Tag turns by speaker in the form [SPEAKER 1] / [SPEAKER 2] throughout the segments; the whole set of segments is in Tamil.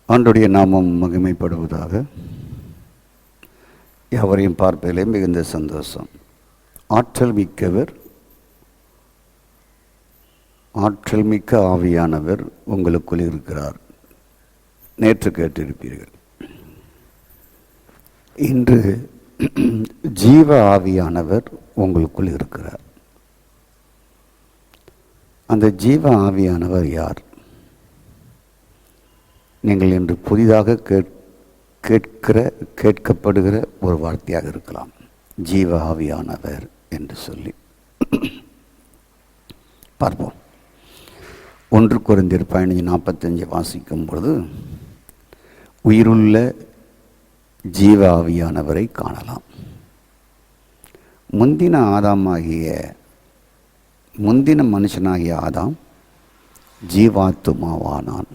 [SPEAKER 1] ஆண்டவருடைய நாமம் மகிமைப்படுவதாக. யாவரையும் பார்ப்பதிலே மிகுந்த சந்தோஷம். ஆற்றல் மிக்கவர், ஆற்றல் மிக்க ஆவியானவர் உங்களுக்குள் இருக்கிறார். நேற்று கேட்டிருப்பீர்கள். இன்று ஜீவ ஆவியானவர் உங்களுக்குள் இருக்கிறார். அந்த ஜீவ ஆவியானவர் யார்? நீங்கள் இன்று புதிதாக கேட்கப்படுகிற ஒரு வார்த்தையாக இருக்கலாம், ஜீவ ஆவியானவர் என்று சொல்லி. பார்ப்போம். 1 கொரிந்தியர் 15:45 வாசிக்கும் பொழுது உயிருள்ள ஜீவ ஆவியானவரை காணலாம். முந்தின மனுஷனாகிய ஆதாம் ஜீவாத்துமாவானான்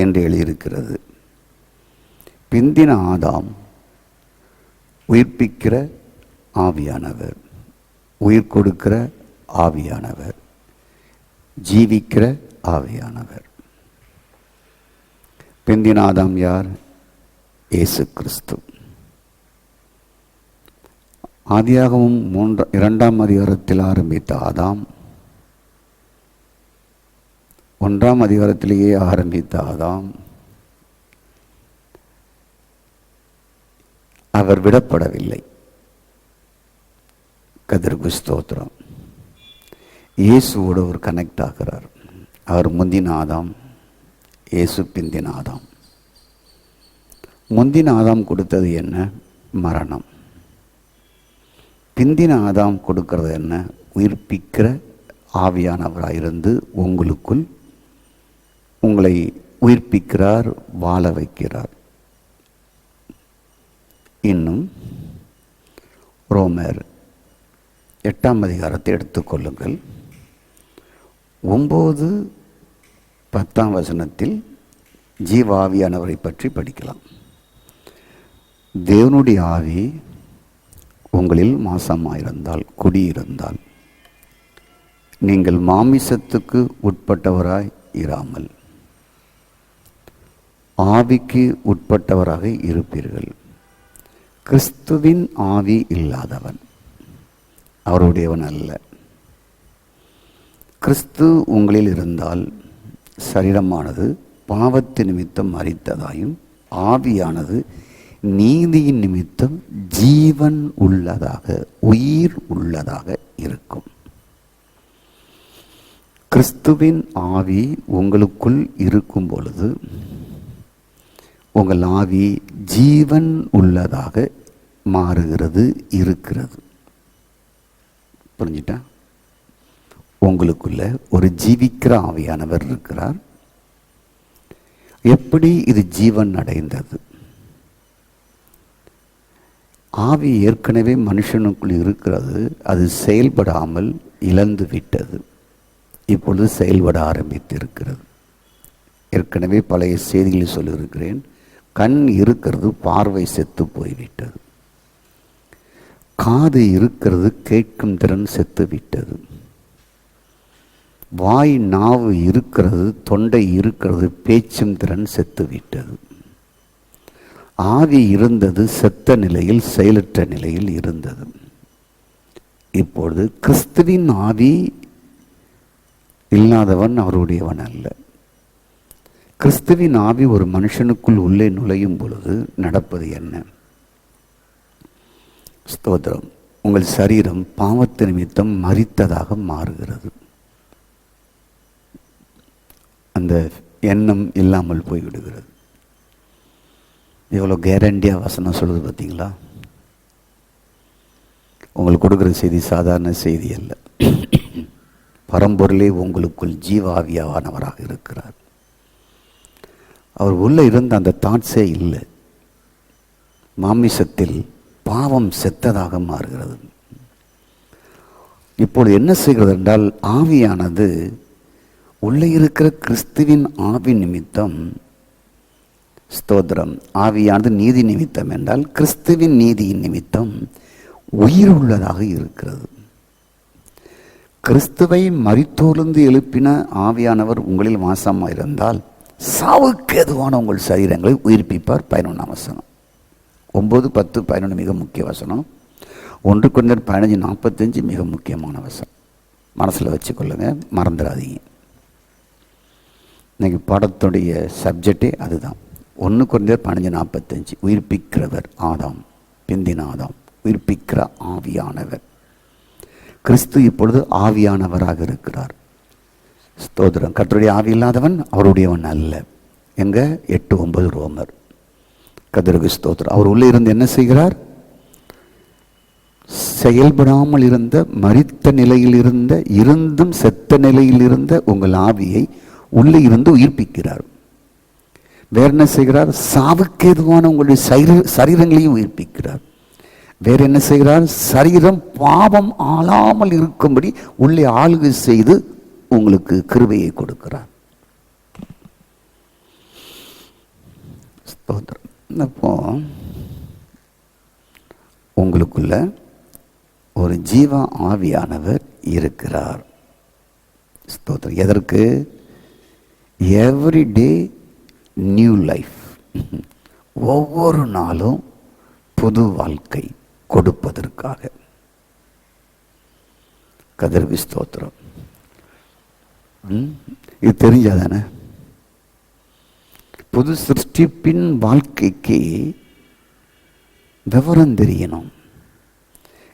[SPEAKER 1] என்று எழுதியிருக்கிறது. பிந்தின ஆதாம் உயிர்ப்பிக்கிற ஆவியானவர், உயிர் கொடுக்கிற ஆவியானவர், ஜீவிக்கிற ஆவியானவர். பிந்தின ஆதாம் யார்? இயேசு கிறிஸ்து. ஆதியாகமம் 2ஆம் அதிகாரத்தில் ஆரம்பித்த ஆதாம், 1ஆம் அதிகாரத்திலேயே ஆரம்பித்த ஆதாம், அவர் விடப்படவில்லை. கர்த்தருக்கு ஸ்தோத்திரம். இயேசுவோடு ஒரு கனெக்ட் ஆகிறார். அவர் முந்தின ஆதாம், இயேசு பிந்தின ஆதாம். முந்தின ஆதாம் கொடுத்தது என்ன? மரணம். பிந்தின ஆதாம் கொடுக்கிறது என்ன? உயிர்ப்பிக்கிற ஆவியானவராயிருந்து உங்களுக்குள் உங்களை உயிர்ப்பிக்கிறார், வாழ வைக்கிறார். இன்னும் ரோமர் 8ஆம் அதிகாரத்தை எடுத்துக்கொள்ளுங்கள். 9, 10ஆம் வசனத்தில் ஜீவாவியானவரை பற்றி படிக்கலாம். தேவனுடைய ஆவி உங்களில் மாசமாயிருந்தால், குடியிருந்தால், நீங்கள் மாமிசத்துக்கு உட்பட்டவராய் இராமல் ஆவிக்கு உட்பட்டவராக இருப்பீர்கள். கிறிஸ்துவின் ஆவி இல்லாதவன் அவருடையவன் அல்ல. கிறிஸ்து உங்களில் இருந்தால் சரீரமானது பாவத்து நிமித்தம் மரித்ததாயும், ஆவியானது நீதியின் நிமித்தம் ஜீவன் உள்ளதாக, உயிர் உள்ளதாக இருக்கும். கிறிஸ்துவின் ஆவி உங்களுக்குள் இருக்கும் பொழுது உங்கள் ஆவி ஜீவன் உள்ளதாக மாறுகிறது, இருக்கிறது. புரிஞ்சுட்டா? உங்களுக்குள்ள ஒரு ஜீவிக்கிற ஆவியானவர் இருக்கிறார். எப்படி இது ஜீவன் அடைந்தது? ஆவி ஏற்கனவே மனுஷனுக்குள் இருக்கிறது, அது செயல்படாமல் இழந்து விட்டது. இப்பொழுது செயல்பட ஆரம்பித்து இருக்கிறது. ஏற்கனவே பழைய செய்திகளில் சொல்லியிருக்கிறேன். கண் இருக்கிறது, பார்வை செத்து போய்விட்டது. காது இருக்கிறது, கேட்கும் திறன் செத்து விட்டது. வாய், நாவு இருக்கிறது, தொண்டை இருக்கிறது, பேச்சும் திறன் செத்து விட்டது. ஆவி இருந்தது, செத்த நிலையில், செயலற்ற நிலையில் இருந்தது. இப்பொழுது கிறிஸ்துவின் ஆவி இல்லாதவன் அவருடையவன் அல்ல. கிறிஸ்துவின் ஆவி ஒரு மனுஷனுக்குள் உள்ளே நுழையும் பொழுது நடப்பது என்ன? ஸ்தோத்திரம். உங்கள் சரீரம் பாவத்து நிமித்தம் மரித்ததாக மாறுகிறது. அந்த எண்ணம் இல்லாமல் போய்விடுகிறது. எவ்வளோ கேரண்டியாக வசனம் சொல்லுது பார்த்தீங்களா? உங்களுக்கு கொடுக்குற செய்தி சாதாரண செய்தி அல்ல. பரம்பொருளே உங்களுக்குள் ஜீவாவியானவராக இருக்கிறார். அவர் உள்ளே இருந்த அந்த தாட்ஸே இல்லை. மாமிசத்தில் பாவம் செத்ததாக மாறுகிறது. இப்பொழுது என்ன செய்கிறது என்றால், ஆவியானது உள்ளே இருக்கிற கிறிஸ்துவின் ஆவி நிமித்தம், ஸ்தோத்திரம், ஆவியானது நீதி நிமித்தம் என்றால் கிறிஸ்துவின் நீதியின் நிமித்தம் உயிர் உள்ளதாக இருக்கிறது. கிறிஸ்துவை மரித்தோர்ந்து எழுப்பின ஆவியானவர் உங்களில் வாசமாயிருந்தால் சாவுக்கு எதுவான உங்கள் சரீரங்களை உயிர்ப்பிப்பார். 11ஆம் வசனம். 9, 10, 11 மிக முக்கிய வசனம். 1 Corinthians 15:45 மிக முக்கியமான வசனம். மனசில் வச்சுக்கொள்ளுங்க, மறந்துடாதீங்க. இன்னைக்கு பாடத்துடைய சப்ஜெக்டே அதுதான். 1 Corinthians 15:45 உயிர்ப்பிக்கிறவர் ஆதாம், பிந்தின ஆதாம், உயிர்ப்பிக்கிற ஆவியானவர். கிறிஸ்து இப்பொழுது ஆவியானவராக இருக்கிறார். ஸ்தோத்திரம். கர்த்தருடைய ஆவி இல்லாதவன் அவருடையவன் அல்ல. எங்க 8-9 ரோமர். கர்த்தருக்கு ஸ்தோத்திரம். அவர் உள்ளே இருந்து என்ன செய்கிறார்? செயல்படாமல் இருந்த, மரித்த நிலையில் இருந்த, இருந்தும் செத்த நிலையில் இருந்த உங்கள் ஆவியை உள்ளே இருந்து உயிர்ப்பிக்கிறார். வேற என்ன செய்கிறார்? சாவுக்கு எதுவான உங்களுடைய சரீரங்களையும் உயிர்ப்பிக்கிறார். வேற என்ன செய்கிறார்? சரீரம் பாவம் ஆளாமல் இருக்கும்படி உள்ளே ஆளுகை செய்து உங்களுக்கு கிருபையை கொடுக்கிறார். அப்போ உங்களுக்குள்ள ஒரு ஜீவ ஆவியானவர் இருக்கிறார். ஸ்தோத்திரம். எதற்கு? எவ்ரி டே நியூ லைஃப், ஒவ்வொரு நாளும் புது வாழ்க்கை கொடுப்பதற்காக. கர்த்தருக்கு ஸ்தோத்திரம். இது தெரிஞ்சாதானே? புது சிருஷ்டிப்பின் வாழ்க்கைக்கு விவரம் தெரியணும்.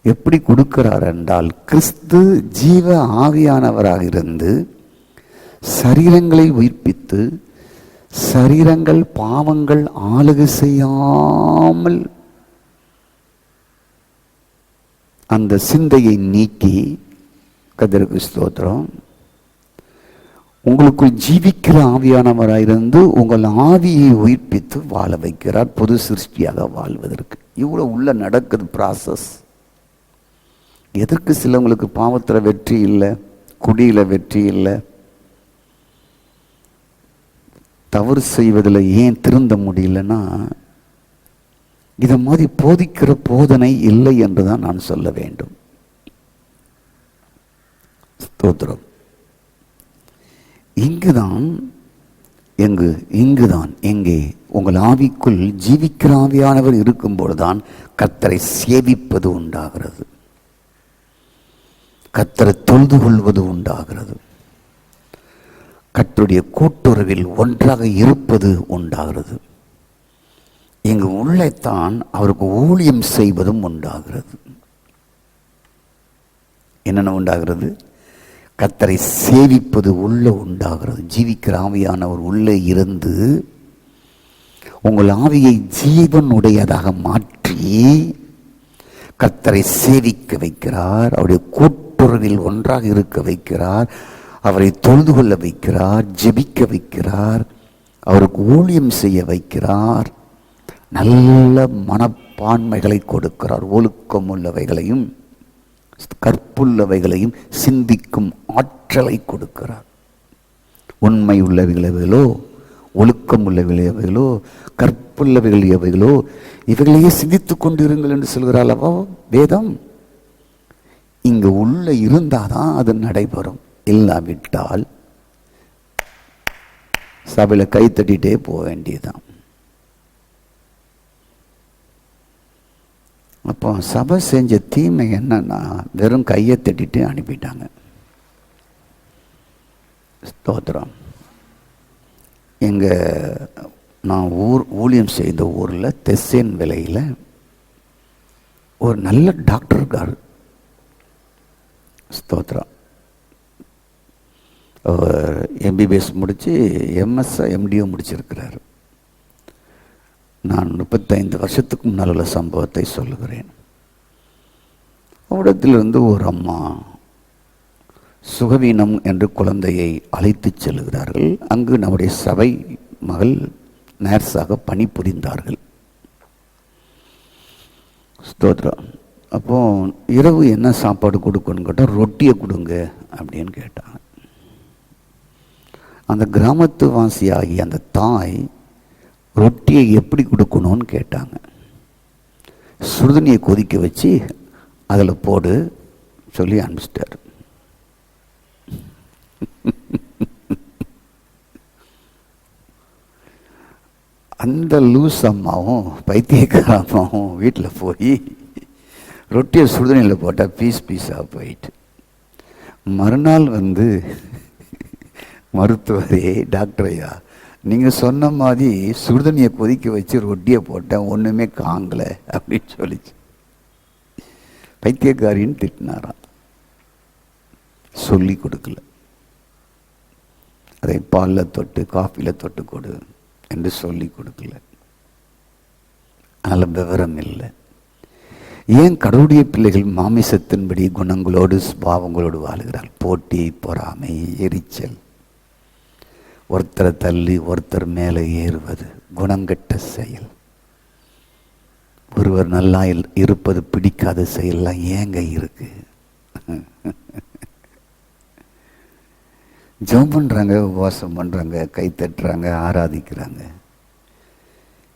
[SPEAKER 1] எப்படி கொடுக்கிறார் என்றால், கிறிஸ்து ஜீவ ஆவியானவராக இருந்து சரீரங்களை உயிர்ப்பித்து, சரீரங்கள் பாவங்கள் ஆளுகை செய்யாமல் அந்த சிந்தையை நீக்கி, கர்த்தருக்கு ஸ்தோத்திரம், உங்களுக்குள் ஜீவிக்கிற ஆவியானவராயிருந்து உங்கள் ஆவியை உயிர்ப்பித்து வாழ வைக்கிறார், புது சிருஷ்டியாக வாழ்வதற்கு. இவ்வளோ உள்ள நடக்குது ப்ராசஸ். எதற்கு சிலவங்களுக்கு பாவத்தில் வெற்றி இல்லை, குடியில் வெற்றி இல்லை, தவறு செய்வதில் ஏன் திருந்த முடியலன்னா, இதை மாதிரி போதிக்கிற போதனை இல்லை என்று தான் நான் சொல்ல வேண்டும். ஸ்தோத்திரம். இங்குதான் எங்கே உங்கள் ஆவிக்குள் ஜீவிக்கிற ஆவியானவர் இருக்கும்போதுதான் கர்த்தரை சேவிப்பது உண்டாகிறது, கர்த்தரை தொழுது கொள்வது உண்டாகிறது, கர்த்தருடைய கூட்டுறவில் ஒன்றாக இருப்பது உண்டாகிறது. இங்கு உள்ளேத்தான் அவருக்கு ஊழியம் செய்வதும் உண்டாகிறது. என்னென்ன உண்டாகிறது? கர்த்தரை சேவிப்பது உள்ள உண்டாகிறது. ஜீவிக்கிற ஆவியானவர் உள்ளே இருந்து உங்கள் ஆவியை ஜீவனுடையதாக மாற்றி கர்த்தரை சேவிக்க வைக்கிறார், அவருடைய கூட்டுறவில் ஒன்றாக இருக்க வைக்கிறார், அவரை தொழுது கொள்ள வைக்கிறார், ஜெபிக்க வைக்கிறார், அவருக்கு ஊழியம் செய்ய வைக்கிறார், நல்ல மனப்பான்மைகளை கொடுக்கிறார், ஒழுக்கம் உள்ளவைகளையும் கற்புள்ளவைகளையும் சிந்திக்கும் ஆற்றலை கொடுக்கிறார். உண்மை உள்ளவைகளோ, ஒழுக்கம் உள்ளவைகளோ, கற்புள்ளவைகள் எவைகளோ இவைகளையே சிந்தித்துக் கொண்டிருங்கள் என்று சொல்கிறார் அல்லவா வேதம். இங்கு உள்ள இருந்தாதான் அது நடைபெறும். இல்லாவிட்டால் சபையில் கை தட்டிட்டே போக வேண்டியதுதான். அப்போ சபை செஞ்ச தீமை என்னன்னா, வெறும் கையை தட்டிட்டு அனுப்பிட்டாங்க. ஸ்தோத்திரம். நான் ஊழியம் செய்த ஊரில் தெசேன் விலையில் ஒரு நல்ல டாக்டர் இருக்கார். ஸ்தோத்திரம். MBBS முடித்து MS MDO முடிச்சிருக்கிறார். நான் 35 வருஷத்துக்கு முன்னால் உள்ள சம்பவத்தை சொல்லுகிறேன். அவரிடத்திலிருந்து ஒரு அம்மா சுகவீனம் என்று குழந்தையை அழைத்து செல்கிறார்கள். அங்கு நம்முடைய சபை மகள் நர்ஸாக பணிபுரிந்தார்கள். ஸ்தோத்திரம். அப்போ இரவு என்ன சாப்பாடு கொடுக்கணும்னு கேட்டால், ரொட்டியை கொடுங்க அப்படின்னு கேட்டாங்க. அந்த கிராமத்து வாசியாகி அந்த தாய் ரொட்டியை எப்படி கொடுக்கணும்னு கேட்டாங்க. சுடுதண்ணியை கொதிக்க வச்சு அதில் போடு சொல்லி அனுப்பிச்சிட்டார். அந்த லூஸ் அம்மாவும் பைத்தியக்கார அம்மாவும் வீட்டில் போய் ரொட்டியை சுடுதண்ணியில் போட்டால் பீஸாக போயிட்டு, மறுநாள் வந்து மருத்துவரே, டாக்டர் ஐயா, நீங்கள் சொன்ன மாதிரி சுடுதண்ணியை கொதிக்க வச்சு ரொட்டியை போட்டேன், ஒன்றுமே காங்கலை அப்படின்னு சொல்லிச்சு. பைத்தியக்காரின்னு திட்டினாராம். சொல்லி கொடுக்கல. அதை பாலில் தொட்டு காஃபியில் தொட்டு கொடு என்று சொல்லி கொடுக்கல. அதனால் விவரம் இல்லை. ஏன் கடவுளுடைய பிள்ளைகள் மாமிசத்தின்படி குணங்களோடு பாவங்களோடு வாழ்கிறார்? போட்டி, பொறாமை, எரிச்சல், ஒருத்தரை தள்ளி ஒருத்தர் மேலே ஏறுவது, குணங்கெட்ட செயல், ஒருவர் நல்லா இருப்பது பிடிக்காத செயல்லாம் ஏங்க இருக்கு? ஜெபம் பண்ணுறாங்க, உபவாசம் பண்ணுறாங்க, கை தட்டுறாங்க, ஆராதிக்கிறாங்க.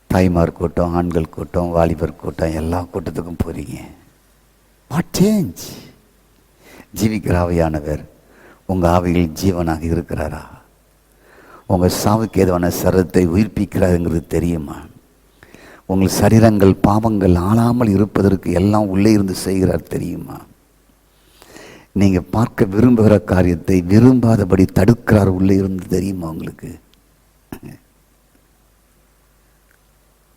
[SPEAKER 1] தாய்மார் கூட்டம், ஆண்கள் கூட்டம், வாலிபர் கூட்டம், எல்லா கூட்டத்துக்கும் போகிறீங்க. What change? ஜீவிக்கிற ஆவியானவர் உங்கள் ஆவியில் ஜீவனாக இருக்கிறாரா? உங்கள் சாவுக்கு ஏதுவான சரத்தை உயிர்ப்பிக்கிறாருங்கிறது தெரியுமா? உங்கள் சரீரங்கள் பாவங்கள் ஆளாமல் இருப்பதற்கு எல்லாம் உள்ளே இருந்து செய்கிறார் தெரியுமா? நீங்கள் பார்க்க விரும்புகிற காரியத்தை விரும்பாதபடி தடுக்கிறார் உள்ளே இருந்து தெரியுமா உங்களுக்கு?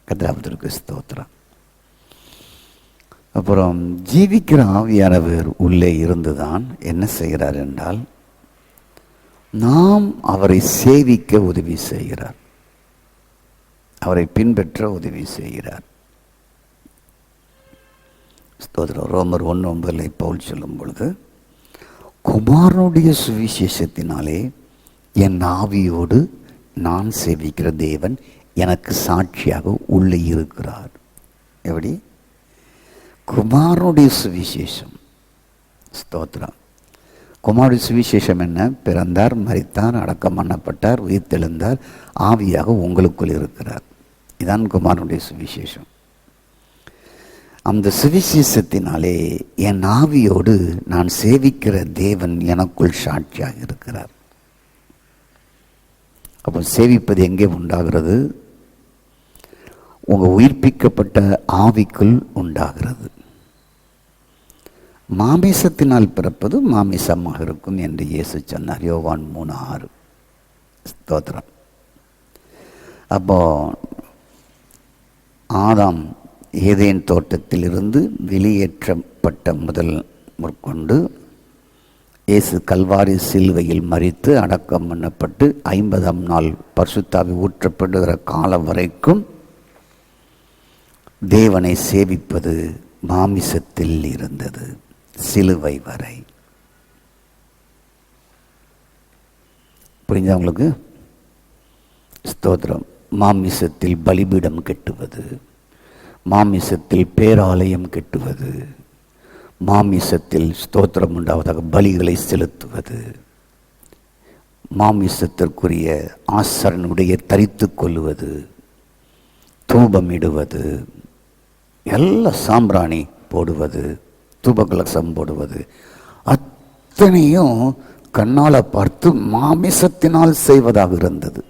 [SPEAKER 1] கர்த்தருக்கு ஸ்தோத்திரம். அப்புறம் ஜீவிக்கிற ஆவியானவர் உள்ளே இருந்துதான் என்ன செய்கிறார் என்றால், நாம் அவரை சேவிக்க உதவி செய்கிறார், அவரை பின்பற்ற உதவி செய்கிறார். ஸ்தோத்திரம். ரோமர் 1:9 பவுல் சொல்லும் பொழுது, குமாரனுடைய சுவிசேஷத்தினாலே என் ஆவியோடு நான் சேவிக்கிற தேவன் எனக்கு சாட்சியாக உள்ளே இருக்கிறார். எப்படி? குமாரனுடைய சுவிசேஷம். ஸ்தோத்திரம். குமாரனுடைய சுவிசேஷம் என்ன? பிறந்தார், மரித்தார், அடக்கம் பண்ணப்பட்டார், உயிர்த்தெழுந்தார், ஆவியாக உங்களுக்குள் இருக்கிறார். இதான் குமாரனுடைய சுவிசேஷம். அந்த சுவிசேஷத்தினாலே என் ஆவியோடு நான் சேவிக்கிற தேவன் எனக்குள் சாட்சியாக இருக்கிறார். அப்போ சேவிப்பது எங்கே உண்டாகிறது? உங்கள் உயிர்ப்பிக்கப்பட்ட ஆவிக்குள் உண்டாகிறது. மாமிசத்தினால் பிறப்பது மாமிசமாக இருக்கும் என்று இயேசு சொன்னார், யோவான் 3:6. ஸ்தோத்திரம். அப்போ ஆதாம் ஏதேன் தோட்டத்திலிருந்து வெளியேற்றப்பட்ட முதல் முற்கொண்டு இயேசு கல்வாரி சிலுவையில் மரித்து அடக்கம் பண்ணப்பட்டு 50ஆம் நாள் பரிசுத்தாவி ஊற்றப்படுகிற காலம் வரைக்கும் தேவனை சேவிப்பது மாமிசத்தில் இருந்தது, சிலுவை வரை. புரிஞ்சா உங்களுக்கு? ஸ்தோத்திரம். மாமிசத்தில் பலிபீடம் கட்டுவது, மாமிசத்தில் பேராலயம் கட்டுவது, மாமிசத்தில் ஸ்தோத்திரம் உண்டாவதாக பலிகளை செலுத்துவது, மாமிசத்திற்குரிய ஆசரனுடைய தரித்து கொள்வது, தூபமிடுவது, எல்லாம் சாம்பிராணி போடுவது, தூபகலசம் போடுவது, அத்தனையும் கண்ணால் பார்த்து மாமிசத்தினால் செய்வதாக இருந்தது.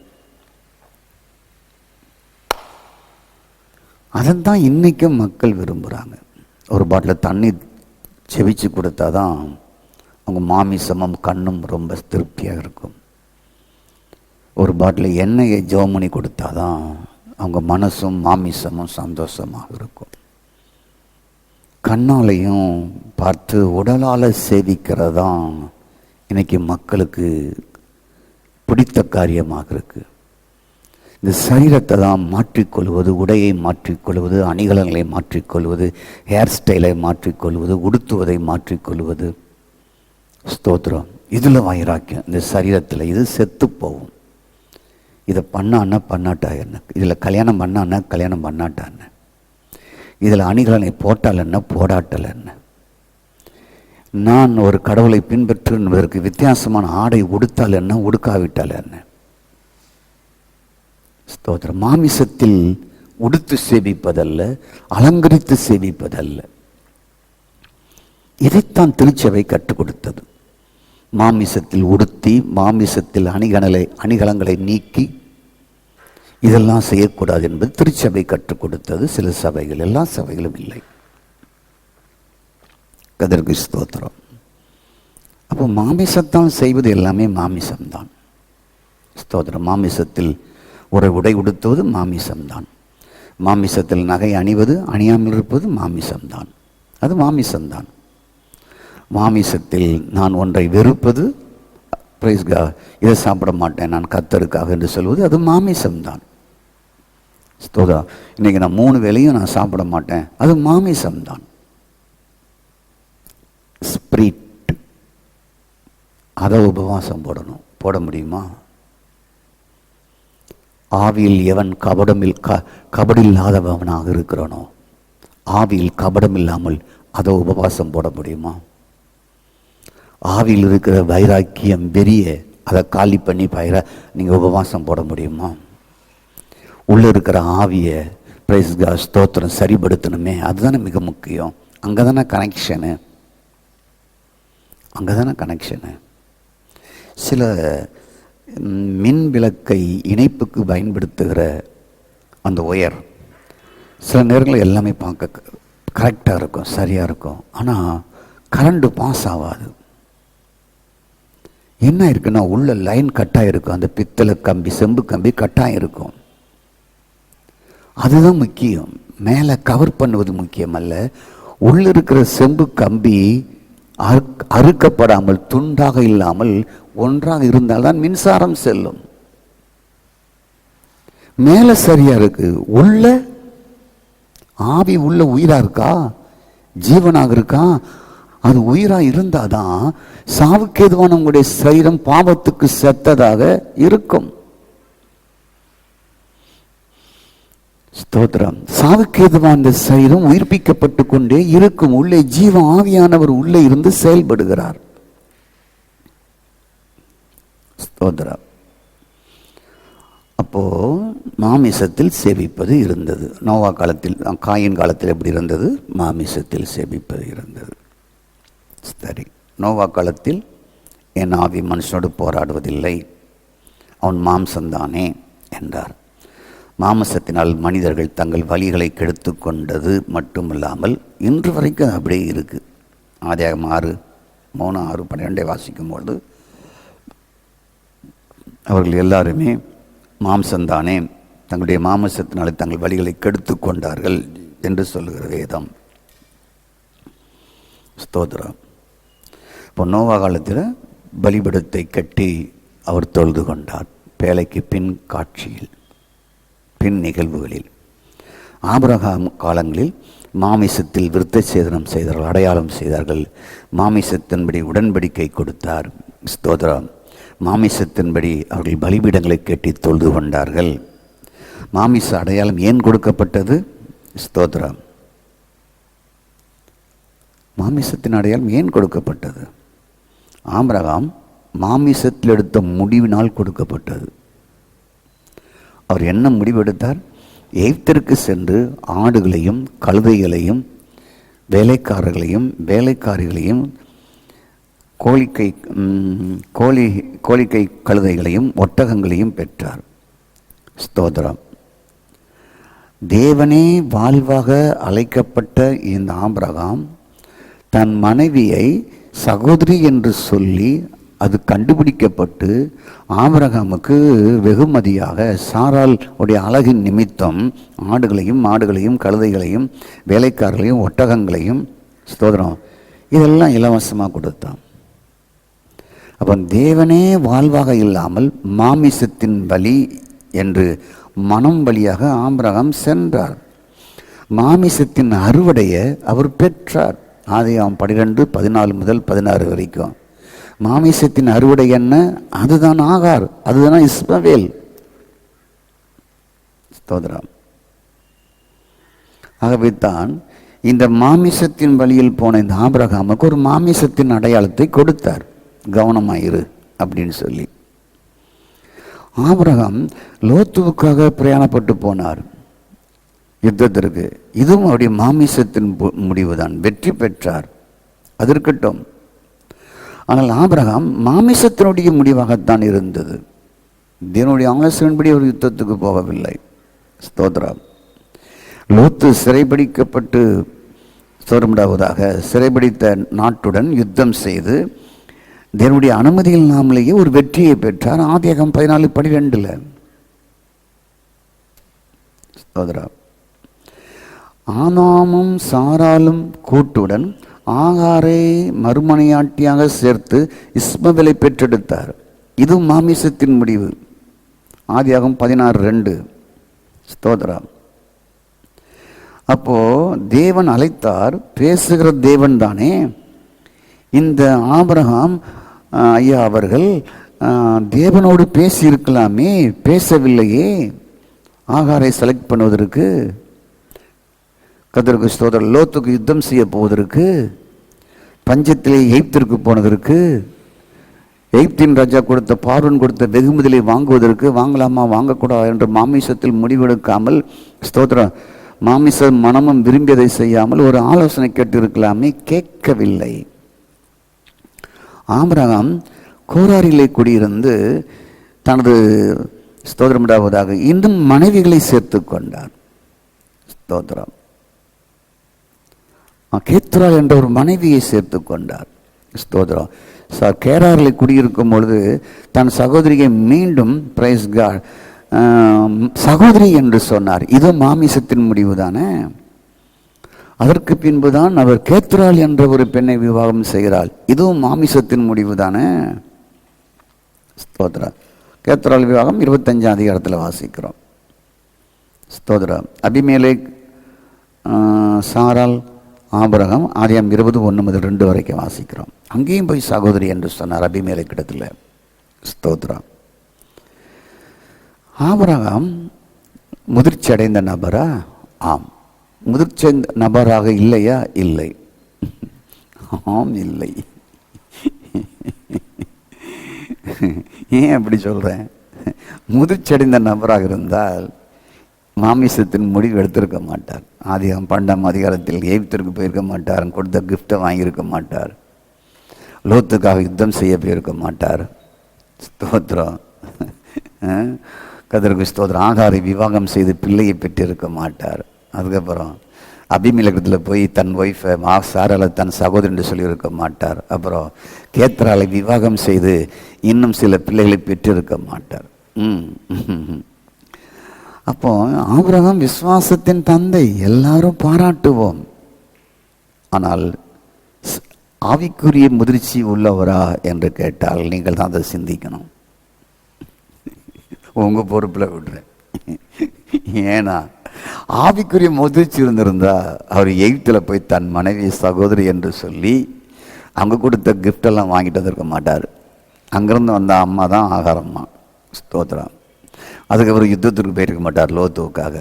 [SPEAKER 1] அதைத்தான் இன்றைக்கும் மக்கள் விரும்புகிறாங்க. ஒரு பாட்டில் தண்ணி செவிச்சு கொடுத்தா தான் அவங்க மாமிசமும் கண்ணும் ரொம்ப திருப்தியாக இருக்கும். ஒரு பாட்டில் எண்ணெயை ஜெபம் பண்ணி கொடுத்தா தான் அவங்க மனசும் மாமிசமும் சந்தோஷமாக இருக்கும். கண்ணாலையும் பார்த்து உடலால் சேவிக்கிறதான் இன்றைக்கி மக்களுக்கு பிடித்த காரியமாக இருக்குது. இந்த சரீரத்தை தான் மாற்றிக்கொள்வது, உடையை மாற்றிக்கொள்வது, அணிகலன்களை மாற்றிக்கொள்வது, ஹேர் ஸ்டைலை மாற்றிக்கொள்வது, உடுத்துவதை மாற்றிக்கொள்வது. ஸ்தோத்திரம். இதில் வைராக்கியம். இந்த சரீரத்தில் இது செத்து போகும். இதை பண்ணான்னா பண்ணாட்டா என்ன, இதில் கல்யாணம் பண்ணான்னா கல்யாணம் பண்ணாட்டா என்ன, இதில் அணிகலனை போட்டால் என்ன போடாட்டல் என்ன, நான் ஒரு கடவுளை பின்பற்றுவதற்கு வித்தியாசமான ஆடை உடுத்தால் என்ன உடுக்காவிட்டால் என்ன. ஸ்தோத்திரம். மாமிசத்தில் உடுத்து சேவிப்பதல்ல, அலங்கரித்து சேவிப்பதல்ல. இதைத்தான் திருச்சபை கற்றுக் கொடுத்தது. மாமிசத்தில் உடுத்தி, மாமிசத்தில் அணிகலங்களை நீக்கி, இதெல்லாம் செய்யக்கூடாது என்பது திருச்சபை கற்றுக் கொடுத்தது. சில சபைகள், எல்லா சபைகளும் இல்லை. கர்த்தருக்கு ஸ்தோத்திரம். அப்போ மாமிசத்தால் செய்வது எல்லாமே மாமிசம்தான். ஸ்தோத்திரம். மாமிசத்தில் ஒரு உடை உடுத்துவது மாமிசம்தான். மாமிசத்தில் நகை அணிவது, அணியாமல் இருப்பது மாமிசம்தான். அது மாமிசம்தான். மாமிசத்தில் நான் ஒன்றை வெறுப்பது, இதை சாப்பிட மாட்டேன் நான் கர்த்தருக்காக என்று சொல்வது, அது மாமிசம்தான். ஸ்தோத்திரம். இன்னைக்கு நான் 3 வேளையும் நான் சாப்பிட மாட்டேன், அது மாமிசம்தான். ஸ்பிரிட், அதை உபவாசம் போடணும். போட முடியுமா? ஆவியில் எவன் கபடில்லாதவனாக இருக்கிறானோ, ஆவியில் கபடம் இல்லாமல் அதை உபவாசம் போட முடியுமா? ஆவியில் இருக்கிற வைராக்கியம் வெறிய அதை காலி பண்ணி நீங்கள் உபவாசம் போட முடியுமா? உள்ளே இருக்கிற ஆவியை பிரைஸ் காட் ஸ்தோத்திரம் சரிபடுத்தணுமே, அதுதானே மிக முக்கியம். அங்கே தானே கனெக்ஷனு, அங்கே தானே கனெக்ஷனு. சில மின் விளக்கை இணைப்புக்கு பயன்படுத்துகிற அந்த ஒயர் சில நேரங்களில் எல்லாமே பார்க்க கரெக்டாக இருக்கும், சரியாக இருக்கும். ஆனால் கரண்டு பாஸ் ஆகாது. என்ன இருக்குன்னா, உள்ள லைன் கட்டாக இருக்கும். அந்த பித்தளை கம்பி, செம்பு கம்பி கட்டாக இருக்கும். அதுதான் முக்கியம். மேலே கவர் பண்ணுவது முக்கியம் அல்ல. உள்ள இருக்கிற செம்பு கம்பி அறுக்கப்படாமல், துண்டாக இல்லாமல் ஒன்றாக இருந்தால்தான் மின்சாரம் செல்லும். மேலே சரியா இருக்கு, உள்ள ஆவி உள்ள உயிரா இருக்கா, ஜீவனாக இருக்கா, அது உயிரா இருந்தாதான் சாவுக்கு எதுவான உங்களுடைய சரீரம் பாவத்துக்கு செத்ததாக இருக்கும். ஸ்தோத்திரம். சாவுக்கு எதுவான அந்த சரீரம் உயிர்ப்பிக்கப்பட்டு கொண்டே இருக்கும். உள்ளே ஜீவ ஆவியானவர் உள்ளே இருந்து செயல்படுகிறார். ஸ்தோத்திரம். அப்போ மாமிசத்தில் சேவிப்பது இருந்தது. நோவா காலத்தில், காயின் காலத்தில் எப்படி இருந்தது? மாமிசத்தில் சேவிப்பது இருந்தது. சரி. நோவா காலத்தில் என் ஆவி மனுஷனோடு போராடுவதில்லை, அவன் மாம்சம்தானே என்றார். மாமிசத்தினால் மனிதர்கள் தங்கள் வலிகளை கெடுத்து கொண்டது மட்டுமில்லாமல் இன்று வரைக்கும் அப்படியே இருக்குது. ஆதியாகமம் 6:3-6:12 வாசிக்கும்பொழுது அவர்கள் எல்லாருமே மாம்சம்தானே, தங்களுடைய மாமிசத்தினாலே தங்கள் வலிகளை கெடுத்து கொண்டார்கள் என்று சொல்லுகிற வேதம். ஸ்தோத்திரம். இப்போ நோவா காலத்தில் பலிபீடத்தை கட்டி அவர் தொழுது கொண்டார். பேழைக்கு பின் காட்சியில், பின் நிகழ்வுகளில். ஆபிரகாம் காலங்களில் மாமிசத்தில் விருத்த சேதனம் செய்தார்கள், அடையாளம் செய்தார்கள். மாமிசத்தின்படி உடன்படிக்கை கொடுத்தார். ஸ்தோத்திரம். மாமிசத்தின்படி அவர்கள் பலிபீடங்களை கட்டி தொழுது கொண்டார்கள். மாமிச அடையாளம் ஏன் கொடுக்கப்பட்டது? ஸ்தோத்திரம். மாமிசத்தின் அடையாளம் ஏன் கொடுக்கப்பட்டது? ஆபிரகாம் மாமிசத்தில் எடுத்த முடிவினால் கொடுக்கப்பட்டது. அவர் என்ன முடிவெடுத்தார்? எகிப்திற்கு சென்று ஆடுகளையும் கழுதைகளையும் வேலைக்காரர்களையும் வேலைக்காரிகளையும் கோழிக்கை கழுதைகளையும் ஒட்டகங்களையும் பெற்றார். ஸ்தோத்திரம். தேவனே வாழ்வாக அழைக்கப்பட்ட இந்த ஆபிரகாம் தன் மனைவியை சகோதரி என்று சொல்லி அது கண்டுபிடிக்கப்பட்டு ஆபிரகாமுக்கு வெகுமதியாக சாராள் உடைய அழகின் நிமித்தம் ஆடுகளையும் மாடுகளையும் கழுதைகளையும் வேலைக்காரர்களையும் ஒட்டகங்களையும், ஸ்தோத்திரம், இதெல்லாம் இலவசமாக கொடுத்தான். அப்போ தேவனே வாழ்வாக இல்லாமல் மாமிசத்தின் வழி என்று மனம் வழியாக ஆபிரகாம் சென்றார். மாமிசத்தின் அறுவடையை அவர் பெற்றார். ஆதியாகமம் 12:14-16 வரைக்கும் மாமிசத்தின் அறுவடை என்ன? அதுதான் ஆகார், அதுதான் இஸ்மவேல். ஸ்தோத்திரம். ஆகவே தான் இந்த மாமிசத்தின் வழியில் போன இந்த ஆபிரகாமுக்கு ஒரு மாமிசத்தின் அடையாளத்தை கொடுத்தார். கவனமாயிரு அப்படின்னு சொல்லி. ஆபிரகாம் லோத்துவுக்காக பிரயாணப்பட்டு போனார் யுத்தத்திற்கு. இதுவும் அவருடைய மாமிசத்தின் முடிவு தான். வெற்றி பெற்றார், அது இருக்கட்டும். ஆனால் ஆபிரகாம் மாமிசத்தினுடைய முடிவாகத்தான் இருந்தது. தேவனுடைய ஆலோசனைப்படி அவர் யுத்தத்துக்கு போகவில்லை. ஸ்தோத்திரம். லோத்து சிறைபிடிக்கப்பட்டு ஸ்தோத்திரமுண்டாவதாக சிறைபிடித்த நாட்டுடன் யுத்தம் செய்து தேவனுடைய அனுமதி இல்லாமலேயே ஒரு வெற்றியை பெற்றார். ஆதியாகமம் 14:12. ஸ்தோத்திரம். ஆதாமும் சாராலும் கூட்டுடன் ஆகாரை மறுமனையாட்டியாக சேர்த்து இஸ்மவேலை பெற்றெடுத்தார். இது மாமிசத்தின் முடிவு. ஆதியாகமம் 16:2. ஸ்தோத்திரம். அப்போ தேவன் அழைத்தார், பேசுகிற தேவன் தானே. இந்த ஆபிரகாம் ஐயா அவர்கள் தேவனோடு பேசியிருக்கலாமே, பேசவில்லையே. ஆகாரை செலக்ட் பண்ணுவதற்கு, கர்த்தருக்கு ஸ்தோத்திரம், லோத்துக்கு யுத்தம் செய்ய போவதற்கு, பஞ்சத்திலே எகிப்திற்கு போனதற்கு, எகிப்தின் ராஜா கொடுத்த பார்வன் கொடுத்த வெகுமதியை வாங்குவதற்கு, வாங்கலாமா வாங்கக்கூடாது என்று மாமிசத்தில் முடிவெடுக்காமல், ஸ்தோத்திரம், மாமிச மனமும் விரும்பியதை செய்யாமல் ஒரு ஆலோசனை கேட்டிருக்கலாமே, கேட்கவில்லை. ஆபிரகாம் கோராரிலே குடியிருந்து தனது ஸ்தோத்திரமுண்டாவதாக இன்னும் மனைவிகளை சேர்த்து கொண்டார். ஸ்தோத்திரம். கேத்ராள் என்ற ஒரு மனைவியை சேர்த்து கொண்டார். ஸ்தோத்திரம். கேராரில் குடியிருக்கும் பொழுது தன் சகோதரியை மீண்டும் பிரைஸ் காட் சகோதரி என்று சொன்னார். இது மாமிசத்தின் முடிவு தானே. அதற்கு பின்புதான் அவர் கேத்ராள் என்ற ஒரு பெண்ணை விவாகம் செய்கிறாள். இதுவும் மாமிசத்தின் முடிவு தானே. ஸ்தோத்திரம். கேத்ராள் விவாகம் 25ஆம் அதிகாரத்தில் வாசிக்கிறோம். ஸ்தோத்திரம். அபிமெலேக், சாராள், ஆபிரகாம் ஆதியாகமம் 20:1-2 வரைக்கும் வாசிக்கிறோம். அங்கேயும் போய் சகோதரி என்று சொன்னார் அபிமெலேக் இடத்துல. ஸ்தோத்திரம். ஆபிரகாம் முதிர்ச்சி அடைந்த நபரா? ஆம். முதிர்ச்சி நபராக இல்லையா? இல்லை. ஆம், இல்லை. ஏன் அப்படி சொல்றேன்? முதிர்ச்சி அடைந்த நபராக இருந்தால் மாமிசத்தின் முடிவு எடுத்திருக்க மாட்டார். ஆதியாகமம் 12ஆம் அதிகாரத்தில் எகிப்திற்கு போயிருக்க மாட்டார். கொடுத்த கிஃப்டை வாங்கியிருக்க மாட்டார். லோத்துக்காக யுத்தம் செய்ய போயிருக்க மாட்டார். ஸ்தோத்திரம். கர்த்தருக்கு ஸ்தோத்திரம். ஆகாரை விவாகம் செய்து பிள்ளையை பெற்றிருக்க மாட்டார். அதுக்கப்புறம் அபிமெலேக்கில் போய் தன் ஒய்ஃபை சாராளை தன் சகோதரி என்று சொல்லியிருக்க மாட்டார். அப்புறம் கேத்ராளை விவாகம் செய்து இன்னும் சில பிள்ளைகளை பெற்றிருக்க மாட்டார். அப்போ ஆபிரகாம் விசுவாசத்தின் தந்தை, எல்லாரும் பாராட்டுவோம். ஆனால் ஆவிக்குரிய முதிர்ச்சி உள்ளவரா என்று கேட்டால் நீங்கள் தான் அதை சிந்திக்கணும். உங்க பொறுப்பில் விடுறேன். ஏன்னா ஆவிக்குரிய முதிர்ச்சி இருந்திருந்தா அவர் எகிப்தில் போய் தன் மனைவி சகோதரி என்று சொல்லி அங்கே கொடுத்த கிஃப்டெல்லாம் வாங்கிட்டு வந்திருக்க மாட்டார். அங்கேருந்து வந்த அம்மா தான் ஆகாரம்மா. ஸ்தோத்திரம். அதுக்கப்புறம் யுத்தத்திற்கு போயிருக்க மாட்டார் லோத்துவுக்காக.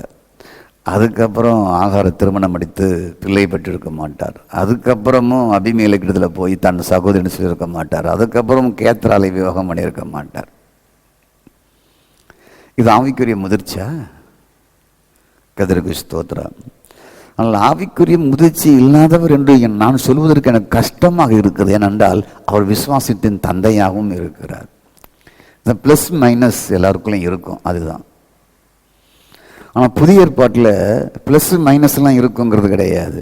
[SPEAKER 1] அதுக்கப்புறம் ஆகார திருமணம் அடித்து பிள்ளை பெற்றிருக்க மாட்டார். அதுக்கப்புறமும் அபிமெலேக்கிடத்தில் போய் தன் சகோதரின்னு சொல்லியிருக்க மாட்டார். அதுக்கப்புறம் கேத்ராளை விவாகம் பண்ணியிருக்க மாட்டார். இது ஆவிக்குரிய முதிர்ச்சியா? கர்த்தருக்கு ஸ்தோத்திரம். ஆனால் ஆவிக்குரிய முதிர்ச்சி இல்லாதவர் என்று நான் சொல்வதற்கு எனக்கு கஷ்டமாக இருக்கிறது. ஏனென்றால் அவர் விசுவாசத்தின் தந்தையாகவும் இருக்கிறார். இந்த ப்ளஸ் மைனஸ் எல்லாருக்குள்ளும் இருக்கும், அதுதான். ஆனால் புதிய ஏற்பாட்டில் ப்ளஸ் மைனஸ்லாம் இருக்குங்கிறது கிடையாது.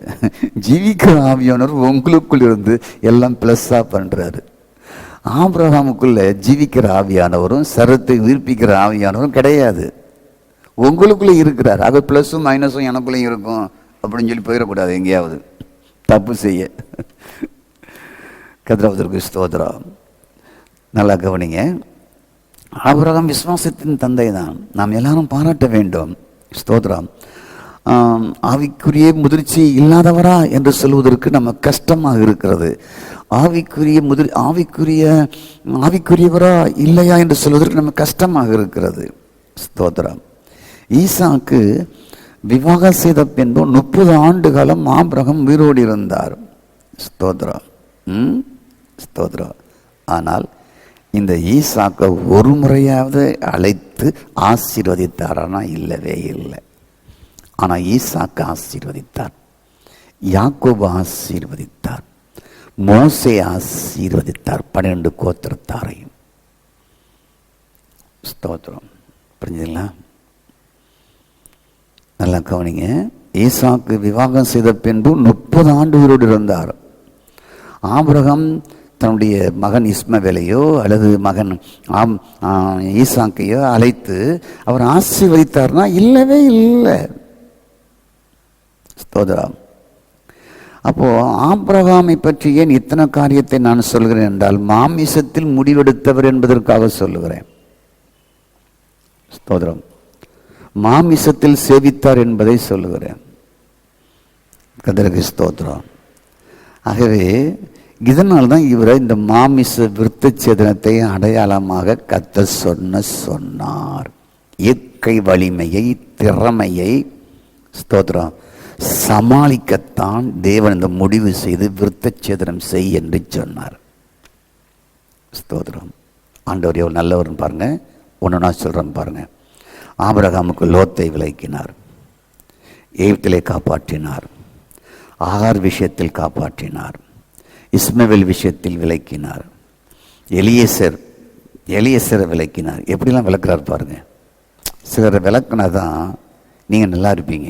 [SPEAKER 1] ஜீவிக்கிற ஆவியானவர் உங்களுக்குள் இருந்து எல்லாம் ப்ளஸ்ஸாக பண்ணுறாரு. ஆபிரகாமுக்குள்ள ஜீவிக்கிற ஆவியானவரும் சரத்தை உயிர்ப்பிக்கிற ஆவியானவரும் கிடையாது, உங்களுக்குள்ளே இருக்கிறார். அது ப்ளஸ்ஸும் மைனஸும் எனக்குள்ளேயும் இருக்கும் அப்படின்னு சொல்லி போயிடக்கூடாது எங்கேயாவது தப்பு செய்ய. கர்த்தருக்கு ஸ்தோத்திரம். நல்லா கவனிங்க. ஆபிரகாம் விசுவாசத்தின் தந்தை தான், நாம் எல்லாரும் பாராட்ட வேண்டும். ஸ்தோத்திரம். ஆவிக்குரிய முதிர்ச்சி இல்லாதவரா என்று சொல்வதற்கு நம்ம கஷ்டமாக இருக்கிறது. ஆவிக்குரியவரா இல்லையா என்று சொல்வதற்கு நம்ம கஷ்டமாக இருக்கிறது. ஸ்தோத்திரம். ஈசாக்கு விவாகம் செய்த பின்பு 30 ஆண்டு காலம் ஆபிரகாம் உயிரோடு இருந்தார். ஸ்தோத்திரம். ஸ்தோத்திரம். ஆனால் இந்த ஈசாக்கை ஒரு முறையாவது அழைத்து ஆசீர்வதித்தாரானா? இல்லவே இல்லை. ஆனால் ஈசாக்கு ஆசீர்வதித்தார், யாக்கோபு ஆசீர்வதித்தார், மோசே ஆசீர்வதித்தார், 12 கோத்திரத்தாரையும். ஸ்தோத்திரம். புரிஞ்சுங்களா? நல்லா கவனிங்க. ஈசாக்கு விவாகம் செய்த பின்பு 30 ஆண்டு உயிரோடு இருந்தார். ஆபிரகாம் தன்னுடைய மகன் இஸ்மவேலையோ அல்லது மகன் ஈசாக்கையோ அழைத்து அவர் ஆசீர்வதித்தார்னா இல்லவே இல்லை. ஸ்தோத்திரம். அப்போ ஆபிரகாமை பற்றி ஏன் இத்தனை காரியத்தை நான் சொல்கிறேன் என்றால், மாமிசத்தில் முடிவெடுத்தவர் என்பதற்காக சொல்லுகிறேன். ஸ்தோத்திரம். மாமிசத்தில் சேவித்தார் என்பதை சொல்லுகிறேன். கர்த்தருக்கு ஸ்தோத்திரம். ஆகவே இதனால் தான் இவரை இந்த மாமிச விருத்தச்சேதனத்தை அடையாளமாக கர்த்தர் சொன்னார். இயற்கை வலிமையை, திறமையை, ஸ்தோத்திரம், சமாளிக்கத்தான் தேவன் இந்த முடிவு செய்து விருத்தச்சேதனம் செய் என்று சொன்னார். ஸ்தோத்திரம். ஆண்டவர் எவ்வளவு நல்லவர்னு பாருங்க. ஒன்று நான் சொல்கிறேன் பாருங்க. ஆபிரகாமுக்கு லோத்தை விலக்கினார், எகிப்திலே காப்பாற்றினார், ஆகார் விஷயத்தில் காப்பாற்றினார், இஸ்மவேல் விஷயத்தில் விலக்கினார், எலியேசரை விலக்கினார். எப்படிலாம் விளக்குறார் பாருங்க. சிலரை விளக்குனா தான் நீங்கள் நல்லா இருப்பீங்க.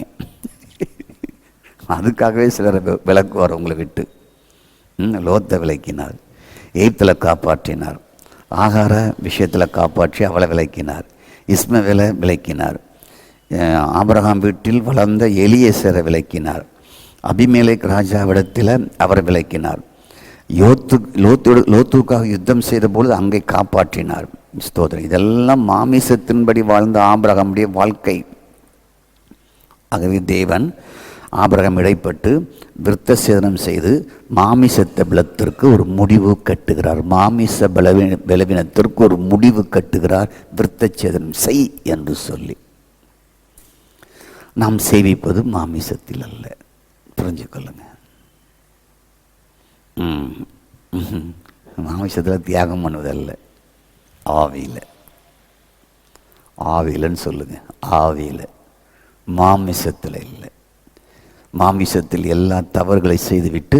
[SPEAKER 1] அதுக்காகவே சிலரை விளக்குவார் உங்களை விட்டு. லோத்தை விலக்கினார், எகிப்தில் காப்பாற்றினார், ஆகார விஷயத்தில் காப்பாற்றி அவளை விலக்கினார், இஸ்மவேலை விலக்கினார், ஆபிரகாம் வீட்டில் வளர்ந்த எலியேசரை விலக்கினார், அபிமெலேக் ராஜாவிடத்தில் அவரை விலக்கினார், லோத்துக்காக யுத்தம் செய்த பொழுது அங்கே காப்பாற்றினார். ஸ்தோத்திரம். இதெல்லாம் மாமிசத்தின்படி வாழ்ந்த ஆபிரகாமுடைய வாழ்க்கை. ஆகவே தேவன் ஆபிரகாம் இடைப்பட்டு விருத்தசேதனம் செய்து மாமிசத்த பலத்திற்கு ஒரு முடிவு கட்டுகிறார். மாமிச பலவீனத்திற்கு ஒரு முடிவு கட்டுகிறார். விருத்தச்சேதனம் செய் என்று சொல்லி. நாம் சேவிப்பது மாமிசத்தில் அல்ல. புரிஞ்சுக்கொள்ளுங்க. மாமிசத்தில் தியாகம் பண்ணுவதல்ல, ஆவியில். ஆவியிலன்னு சொல்லுங்க. ஆவியில், மாமிசத்தில் இல்லை. மாமிசத்தில் எல்லா தவறுகளை செய்துவிட்டு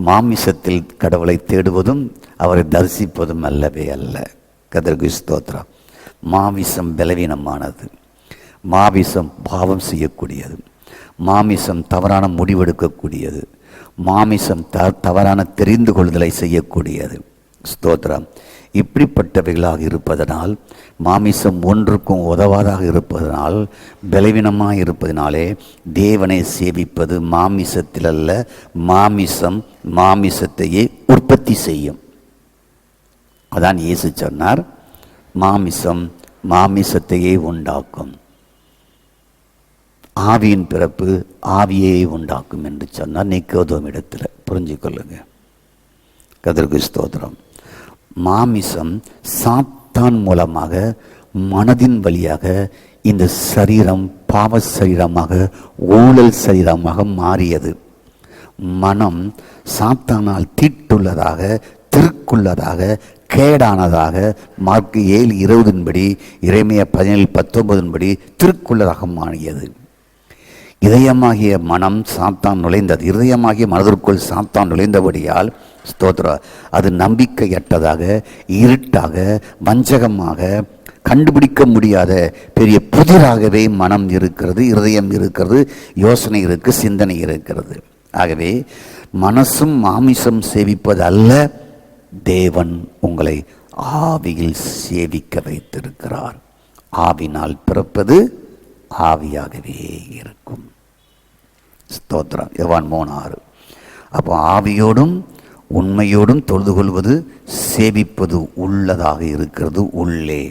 [SPEAKER 1] மாமிசத்தில் கடவுளை தேடுவதும் அவரை தரிசிப்பதும் அல்லவே அல்ல. கர்த்தருக்கு ஸ்தோத்திரம். மாமிசம் பலவீனமானது. மாமிசம் பாவம் செய்யக்கூடியது. மாமிசம் தவறான முடிவெடுக்கக்கூடியது. மாமிசம் தவறான தெரிந்து கொள்ளுதலை செய்யக்கூடியது. ஸ்தோத்திரம். இப்படிப்பட்டவைகளாக இருப்பதனால், மாமிசம் ஒன்றுக்கும் உதவாதாக இருப்பதனால், பலவீனமாக இருப்பதனாலே தேவனை சேவிப்பது மாமிசத்தில் அல்ல. மாமிசம் மாமிசத்தையே உற்பத்தி செய்யும். அதான் இயேசு சொன்னார், மாமிசம் மாமிசத்தையே உண்டாக்கும், ஆவியின் பிறப்பு ஆவியை உண்டாக்கும் என்று சொன்னார் நிக்கோதேமிடத்தில். புரிஞ்சுக்கொள்ளுங்க. கர்த்தருக்கு ஸ்தோத்திரம். மாமிசம் சாத்தான் மூலமாக மனதின் வழியாக இந்த சரீரம் பாவ சரீரமாக, ஊழல் சரீரமாக மாறியது. மனம் சாத்தானால் தீட்டுள்ளதாக, திருக்குள்ளதாக, கேடானதாக, மார்க்கு 7:20 எரேமியா 17:19 திருக்குள்ளதாக மாறியது. இதயமாகிய மனம் சாத்தான் நுழைந்தது. இதயமாகிய மனதிற்குள் சாத்தான் நுழைந்தபடியால், ஸ்தோத்திரம், அது நம்பிக்கையற்றதாக, இருட்டாக, வஞ்சகமாக, கண்டுபிடிக்க முடியாத பெரிய புதிராகவே மனம் இருக்கிறது, இருதயம் இருக்கிறது, யோசனை இருக்கு, சிந்தனை இருக்கிறது. ஆகவே மனசும் மாமிசம் சேவிப்பது அல்ல, தேவன் உங்களை ஆவியில் சேவிக்க வைத்திருக்கிறார். ஆவினால் பிறப்பது ஆவியாகவே இருக்கும். ஸ்தோத்திரம். யோவான் 3:6. அப்போ ஆவியோடும் உண்மையோடும் தொழுது கொள்வது, சேவிப்பது உள்ளதாக இருக்கிறது. உள்ளே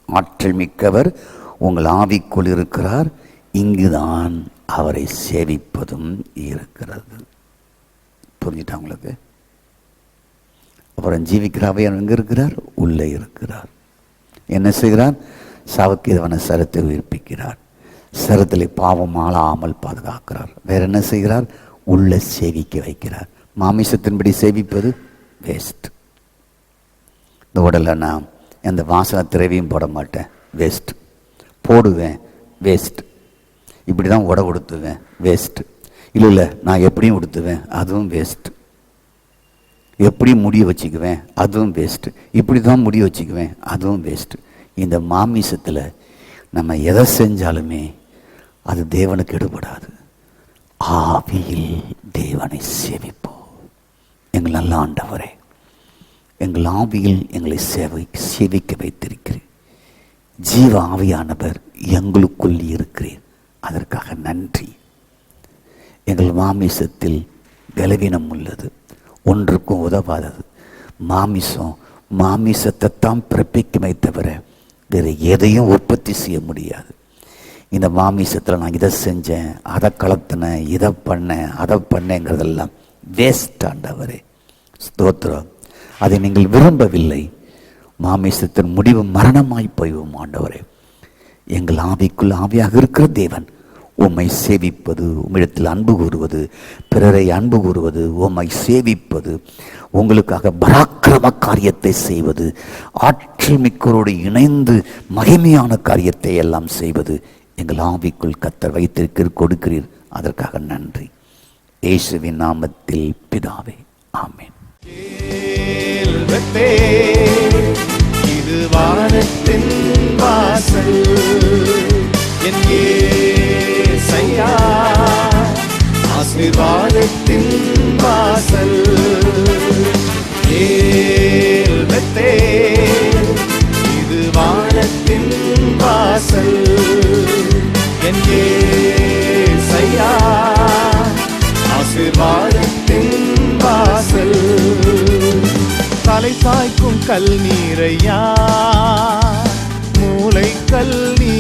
[SPEAKER 1] ஆற்றல் மிக்கவர் உங்கள் ஆவிக்குள் இருக்கிறார், இங்குதான் அவரை சேவிப்பதும் இருக்கிறது. புரிஞ்சுட்டா உங்களுக்கு? அப்புறம் ஜீவிக்கிறாவே எங்கே இருக்கிறார்? உள்ளே இருக்கிறார். என்ன செய்கிறார்? சாவுக்கேதுவான சரத்தை உயிர்ப்பிக்கிறார். சரத்திலே பாவம் ஆளாமல் பாதுகாக்கிறார். வேற என்ன செய்கிறார்? உள்ள சேவிக்க வைக்கிறார். மாமிசத்தின்படி சேவிப்பது வேஸ்ட். இந்த உடலை நான் எந்த வாசனை திரவியும் போட மாட்டேன், வேஸ்ட். போடுவேன், வேஸ்ட். இப்படி தான் உடை உடுத்துவேன், வேஸ்ட். இல்லை நான் எப்படியும் உடுத்துவேன், அதுவும் வேஸ்ட். எப்படி முடிய வச்சுக்குவேன், அதுவும் வேஸ்ட். இப்படி தான் முடிய வச்சுக்குவேன், அதுவும் வேஸ்ட். இந்த மாமிசத்தில் நம்ம எதை செஞ்சாலுமே அது தேவனுக்கு எடுபடாது. ஆவியில் தேவனை சேவிப்போம். எங்கள் நல்ல ஆண்டவரே, எங்கள் ஆவியில் எங்களை சேவிக்க வைத்திருக்கிறேன். ஜீவ ஆவியானவர் எங்களுக்குள் இருக்கிறேன். அதற்காக நன்றி. எங்கள் மாமிசத்தில் பலவீனம் உள்ளது, ஒன்றுக்கும் உதவாதது. மாமிசத்தை தான் பிறப்பிக்குமே தவிர வேறு எதையும் உற்பத்தி செய்ய முடியாது. இந்த மாமிசத்தில் நான் இதை செஞ்சேன், அதை கலத்தினேன், இதை பண்ணேன், அதை பண்ணேங்கிறதெல்லாம் வேஸ்ட் ஆண்டவரே. ஸ்தோத்திரம். அதை நீங்கள் விரும்பவில்லை. மாமிசத்தின் முடிவு மரணமாய் போய்வோம் ஆண்டவரே. எங்கள் ஆவிக்குள் ஆவியாக இருக்கிற தேவன் உம்மை சேவிப்பது, உம்மிடத்தில் அன்பு கூறுவது, பிறரை அன்பு கூறுவது, உம்மை சேவிப்பது, உங்களுக்காக பராக்கிரம காரியத்தை செய்வது, ஆற்றல் மிக்கரோடு இணைந்து மகிமையான காரியத்தை எல்லாம் செய்வது எங்கள் ஆவிக்குள் கர்த்தர் வைத்திருக்கிறீர், கொடுக்கிறீர். அதற்காக நன்றி. இயேசுவின் நாமத்தில் பிதாவே, ஆமென். இது வானத்தின் வாசல், என் இயேசையா, ஆசீர்வாதத்தின் வாசல். ஏல்பெத்தே, இது வானத்தின் வாசல், என் இயேசையா, ஆசீர்வாதத்தின் வாசல். தலை சாய்க்கும் கல் நீரையா, மூளை கல் நீ